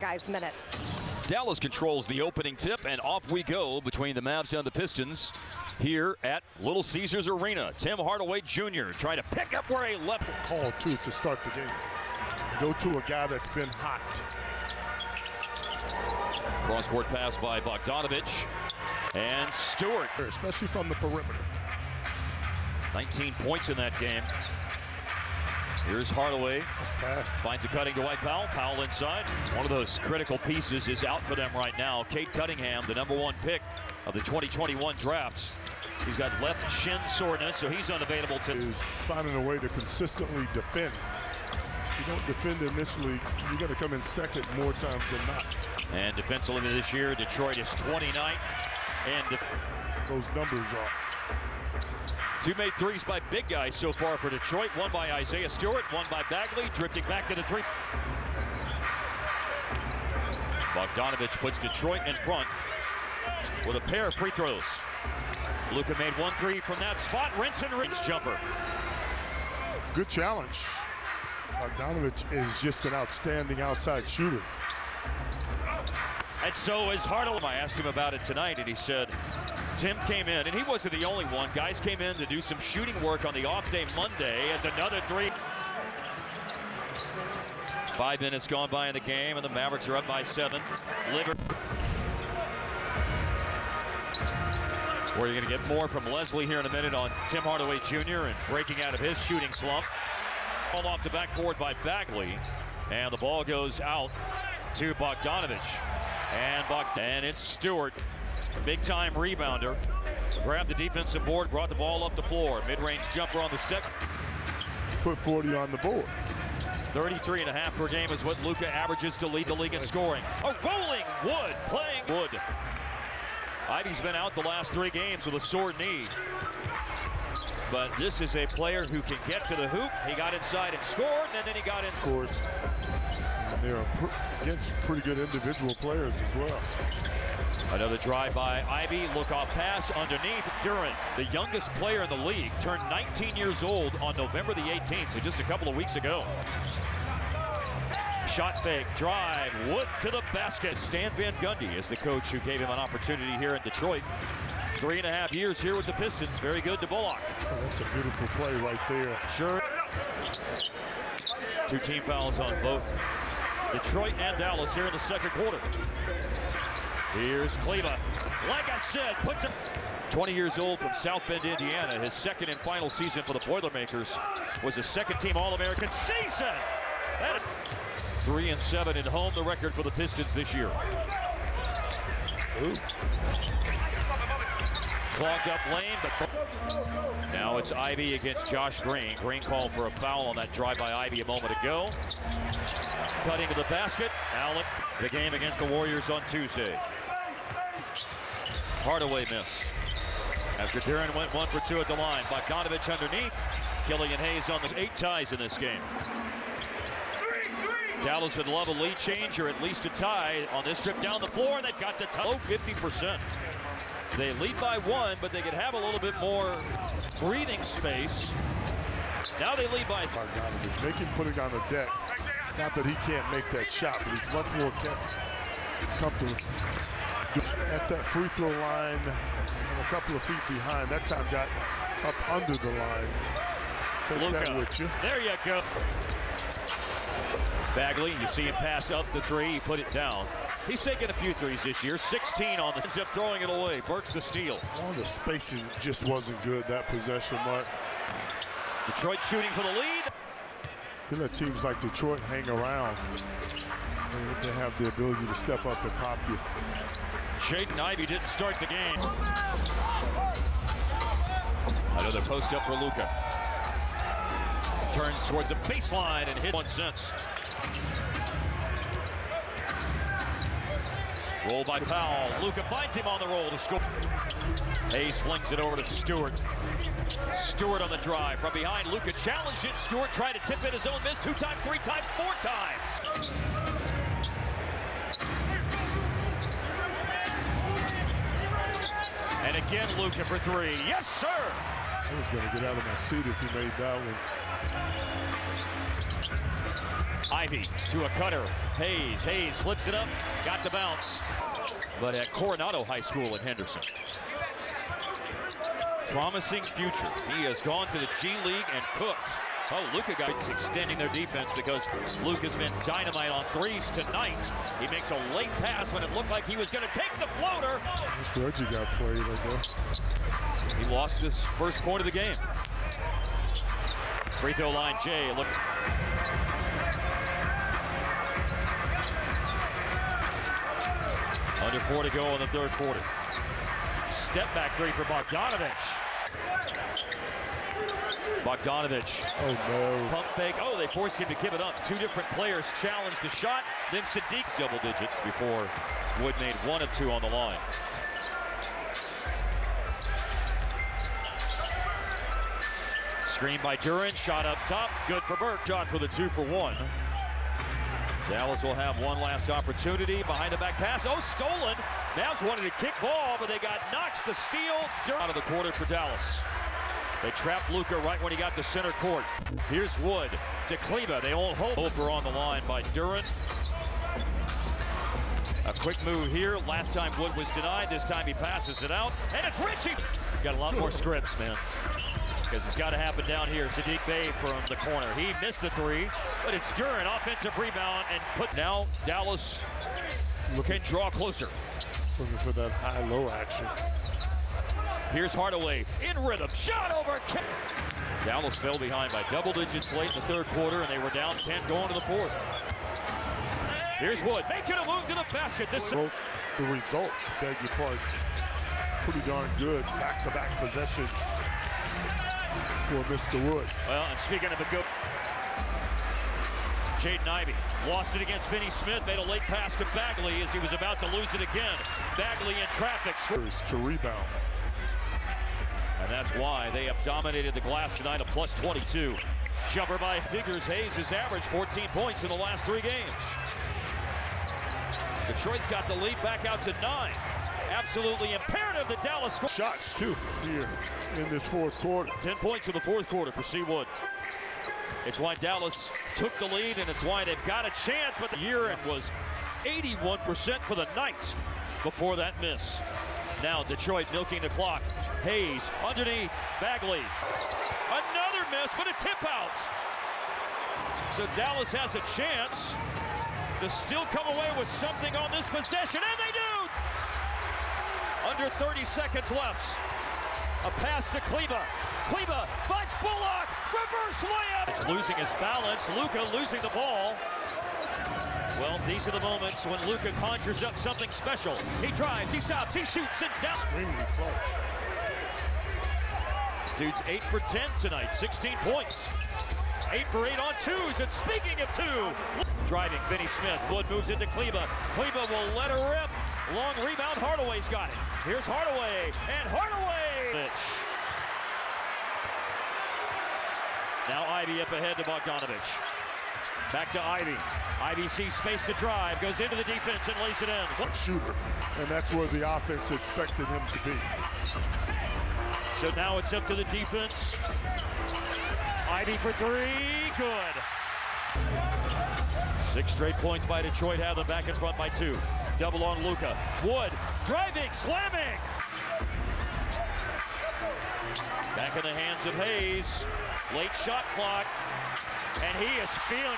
Guys, minutes. Dallas controls the opening tip, and off we go between the Mavs and the Pistons here at Little Caesars Arena. Tim Hardaway Jr. trying to pick up where he left. Call, too, to start the game. Go to a guy that's been hot. Cross-court pass by Bogdanovich and Stewart. Especially from the perimeter. 19 points in that game. Here's Hardaway. Nice pass. Finds a cutting to White Powell. Powell inside. One of those critical pieces is out for them right now. Cade Cunningham, the #1 pick of the 2021 draft. He's got left shin soreness, so he's unavailable to. Is finding a way to consistently defend. If you don't defend initially, you got to come in second more times than not. And defensively this year, Detroit is 29th. And those numbers are. Two made threes by big guys so far for Detroit. One by Isaiah Stewart, one by Bagley, drifting back to the three. Bogdanovich puts Detroit in front with a pair of free throws. Luka made 1-3 from that spot. Rinse and reach jumper. Good challenge. Bogdanovich is just an outstanding outside shooter. And so is Hardaway. I asked him about it tonight, and he said, Tim came in, and he wasn't the only one. Guys came in to do some shooting work on the off day Monday as another three. 5 minutes gone by in the game, and the Mavericks are up by 7. We're going to get more from Leslie here in a minute on Tim Hardaway Jr. and breaking out of his shooting slump. Ball off the backboard by Bagley, and the ball goes out to Bogdanovich. And it's Stewart, big-time rebounder. Grabbed the defensive board, brought the ball up the floor. Mid-range jumper on the step. Put 40 on the board. 33.5 per game is what Luka averages to lead the league in scoring. A rolling Wood, playing Wood. Ivy's been out the last 3 games with a sore knee. But this is a player who can get to the hoop. He got inside and scored, and then he got in. Scores. And they're against pretty good individual players as well. Another drive by Ivy, look-off pass underneath. Duran, the youngest player in the league, turned 19 years old on November the 18th, so just a couple of weeks ago. Shot fake, drive, Wood to the basket. Stan Van Gundy is the coach who gave him an opportunity here in Detroit. 3.5 years here with the Pistons. Very good to Bullock. Oh, that's a beautiful play right there. Sure. 2 team fouls on both Detroit and Dallas here in the second quarter. Here's Kleba. Like I said, puts him 20 years old from South Bend, Indiana. His second and final season for the Boilermakers was a second-team All-American season. 3-7 at home, the record for the Pistons this year. Ooh. Clogged up lane, but now it's Ivy against Josh Green. Green called for a foul on that drive by Ivy a moment ago. Cutting to the basket. Allen, the game against the Warriors on Tuesday. Hardaway missed. After Duran went 1 for 2 at the line. Bogdanovich underneath. Killian Hayes on the 8 ties in this game. Dallas would love a lead change or at least a tie on this trip down the floor. They've got the low 50%. They lead by 1, but they could have a little bit more breathing space. Now they lead by 3. Bogdanovich, they can put it on the deck. Not that he can't make that shot, but he's much more comfortable at that free throw line, a couple of feet behind. That time got up under the line. Take Luka. That with you. There you go. Bagley, you see him pass up the 3, he put it down. He's taken a few threes this year, 16 on the ends up throwing it away. Burks the steal. All the spacing just wasn't good, that possession, Mark. Detroit shooting for the lead. You let teams like Detroit hang around. They have the ability to step up and pop you. Jaden Ivey didn't start the game. Another post up for Luka. Turns towards the baseline and hit 1 since. Roll by Powell. Luka finds him on the roll to score. Hayes flings it over to Stewart. Stewart on the drive from behind. Luka challenged it. Stewart tried to tip in his own miss 2 times, 3 times, 4 times. And again, Luka for 3. Yes, sir. I was going to get out of my seat if he made that one. Ivy to a cutter. Hayes flips it up, got the bounce. But at Coronado High School in Henderson. Promising future. He has gone to the G League and cooked. Oh, Luka got extending their defense because Luke has been dynamite on threes tonight. He makes a late pass when it looked like he was going to take the floater. This Reggie got played, I guess. He lost his first point of the game. Free throw line, Jay. Look. Under 4 to go in the third quarter. Step back three for Bogdanovich. Bogdanovich. Oh, no. Pump fake. Oh, they forced him to give it up. Two different players challenged the shot. Then Sadiq's double digits before Wood made 1 of 2 on the line. Screen by Duran. Shot up top. Good for Burke. Shot for the 2 for 1. Dallas will have one last opportunity. Behind the back pass. Oh, stolen. Mavs wanted to kick ball, but they got Knox to steal. Out of the quarter for Dallas. They trapped Luka right when he got to center court. Here's Wood to Kleba. They all hold. Over on the line by Duran. A quick move here. Last time Wood was denied. This time he passes it out. And it's Richie. Got a lot more scripts, man. Because it's got to happen down here. Sadiq Bey from the corner. He missed the 3, but it's Duran. Offensive rebound and put. Now Dallas can draw closer. Looking for that high-low action. Here's Hardaway in rhythm. Shot over. Dallas fell behind by double digits late in the third quarter, and they were down 10 going to the fourth. Here's Wood making a move to the basket. Well, the results, beg your pardon, pretty darn good. Back-to-back possessions for Mr. Wood. Well, and speaking of a good, Jaden Ivey lost it against Finney Smith, made a late pass to Bagley as he was about to lose it again. Bagley in traffic. To rebound. And that's why they have dominated the glass tonight, a plus 22. Jumper by Figures. Hayes has averaged 14 points in the last 3 games. Detroit's got the lead back out to 9. Absolutely imperative that Dallas score. Shots, too, here in this fourth quarter. 10 points in the fourth quarter for C. Wood. It's why Dallas took the lead, and it's why they've got a chance. But the year and was 81% for the Knights before that miss. Now Detroit milking the clock. Hayes underneath Bagley. Another miss, but a tip out. So Dallas has a chance to still come away with something on this possession, and they do! Under 30 seconds left. A pass to Kleba. Kleba finds Bullock. Reverse layup. It's losing his balance. Luka losing the ball. Well, these are the moments when Luka conjures up something special. He drives, he stops, he shoots, and down. Extremely clutch. Dude's 8 for 10 tonight, 16 points. 8 for 8 on 2s, and speaking of 2, driving Finney Smith. Wood moves into Kleba. Kleba will let her rip. Long rebound, Hardaway's got it. Here's Hardaway, and Hardaway! Now Ivy up ahead to Bogdanovich. Back to Ivy. Ivy sees space to drive, goes into the defense and lays it in. Shooter, and that's where the offense expected him to be. So now it's up to the defense. Ivy for 3, good. 6 straight points by Detroit, have them back in front by 2. Double on Luka. Wood, driving, slamming. Back in the hands of Hayes. Late shot clock, and he is feeling it.